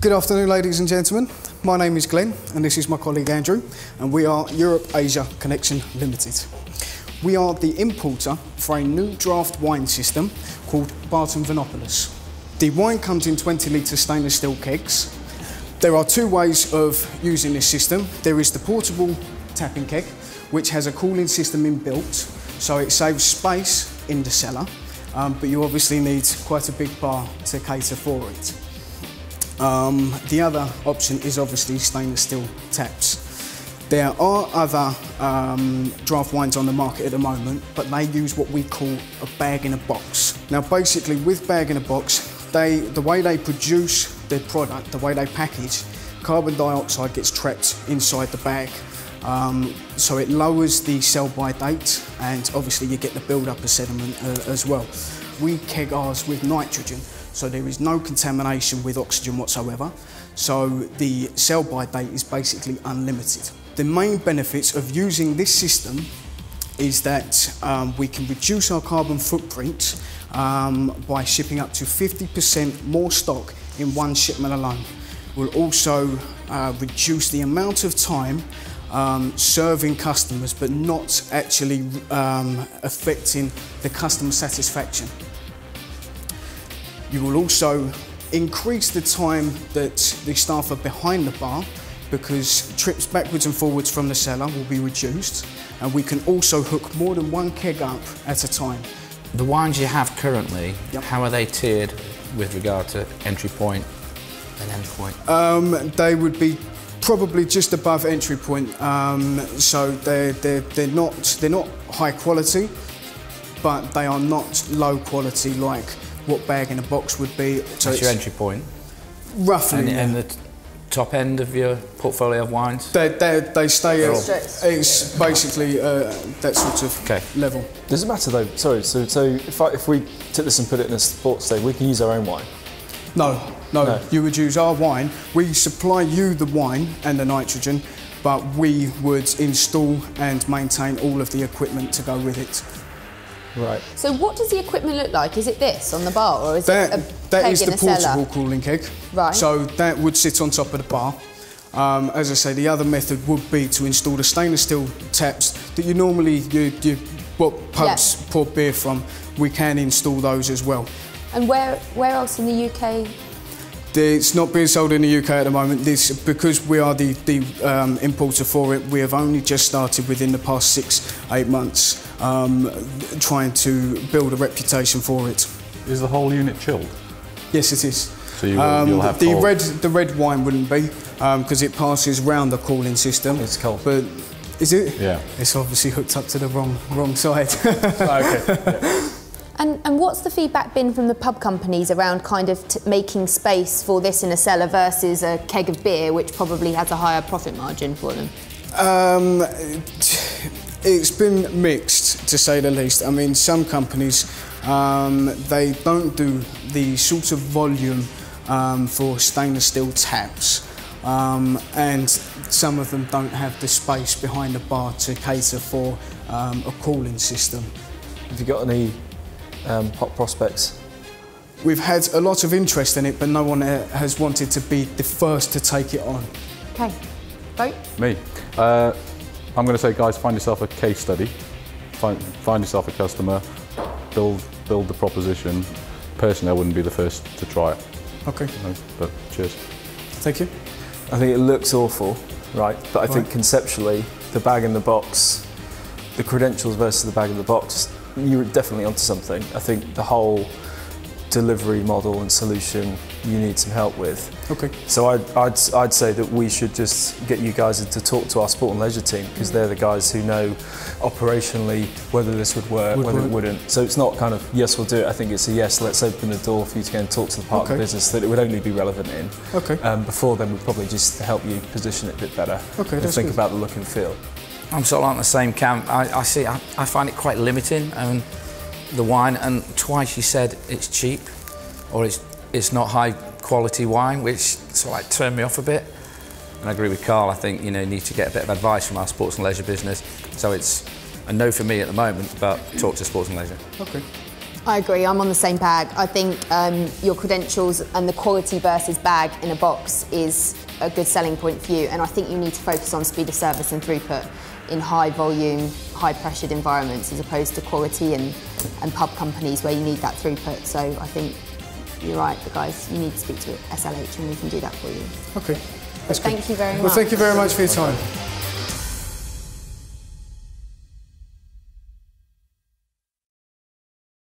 Good afternoon, ladies and gentlemen. My name is Glen, and this is my colleague Andrew, and we are Europe-Asia Connection Limited. We are the importer for a new draft wine system called Barton Vinopolis. The wine comes in 20-litre stainless steel kegs. There are two ways of using this system. There is the portable tapping keg, which has a cooling system inbuilt, so it saves space in the cellar, but you obviously need quite a big bar to cater for it. The other option is obviously stainless steel taps. There are other draft wines on the market at the moment, but they use what we call a bag-in-a-box. Now basically with bag-in-a-box, the way they produce their product, the way they package, carbon dioxide gets trapped inside the bag. So it lowers the sell-by date, and obviously you get the build-up of sediment as well. We keg ours with nitrogen, so there is no contamination with oxygen whatsoever. So the sell-by date is basically unlimited. The main benefits of using this system is that we can reduce our carbon footprint by shipping up to 50% more stock in one shipment alone. We'll also reduce the amount of time serving customers, but not actually affecting the customer satisfaction. You will also increase the time that the staff are behind the bar, because trips backwards and forwards from the cellar will be reduced, and we can also hook more than one keg up at a time. The wines you have currently, Yep. How are they tiered with regard to entry point and end point? They would be probably just above entry point, so they're not high quality, but they are not low quality like what bag-in-a-box would be. So That's your entry point. Roughly, And, yeah. and the top end of your portfolio of wines? They stay at, It's basically that sort of level. Does it matter though? Sorry, so if we took this and put it in a sports day, we can use our own wine? No, you would use our wine. We supply you the wine and the nitrogen, but we would install and maintain all of the equipment to go with it. Right. So what does the equipment look like? Is it this on the bar, or is it a that keg is in the a cellar? portable cooling keg. Right. So that would sit on top of the bar. As I say, the other method would be to install the stainless steel taps that you normally what pubs pour beer from. We can install those as well. And where else in the UK? It's not being sold in the UK at the moment. Because we are the importer for it, we have only just started within the past 6-8 months trying to build a reputation for it. Is the whole unit chilled? Yes, it is. So you'll have the red wine wouldn't be, because it passes round the cooling system. It's cold. But is it? Yeah. It's obviously hooked up to the wrong side. Okay. Yeah. And what's the feedback been from the pub companies around kind of making space for this in a cellar versus a keg of beer, which probably has a higher profit margin for them? It's been mixed, to say the least. I mean, some companies, they don't do the sort of volume for stainless steel taps, and some of them don't have the space behind the bar to cater for a cooling system. Have you got any hot prospects? We've had a lot of interest in it, but no one has wanted to be the first to take it on. Okay, vote. Me. I'm going to say, guys, find yourself a case study. Find yourself a customer. Build the proposition. Personally, I wouldn't be the first to try it. Okay. But cheers. Thank you. I think it looks awful, right? But I think conceptually, the bag in the box, the credentials versus the bag in the box, you're definitely onto something. I think the whole delivery model and solution you need some help with. Okay. So I'd say that we should just get you guys to talk to our sport and leisure team, because they're the guys who know operationally whether this would work, whether it wouldn't. So it's not kind of yes, we'll do it. I think it's a yes, let's open the door for you to go and talk to the part of the business that it would only be relevant in. Okay. Before then, we'd probably just help you position it a bit better. Okay, and that's think good. about the look and feel. I'm sort of on the same camp. I find it quite limiting, the wine, and twice you said it's cheap, or it's not high quality wine, which sort of like turned me off a bit. And I agree with Carl. I think you need to get a bit of advice from our sports and leisure business. So it's a no for me at the moment, but talk to sports and leisure. Okay. I agree, I'm on the same bag. I think your credentials and the quality versus bag in a box is a good selling point for you, and I think you need to focus on speed of service and throughput in high volume, high pressured environments as opposed to quality and pub companies where you need that throughput. So I think you're right, the guys, you need to speak to SLH and we can do that for you. Okay. Thank you very much. Well, thank you very much for your time.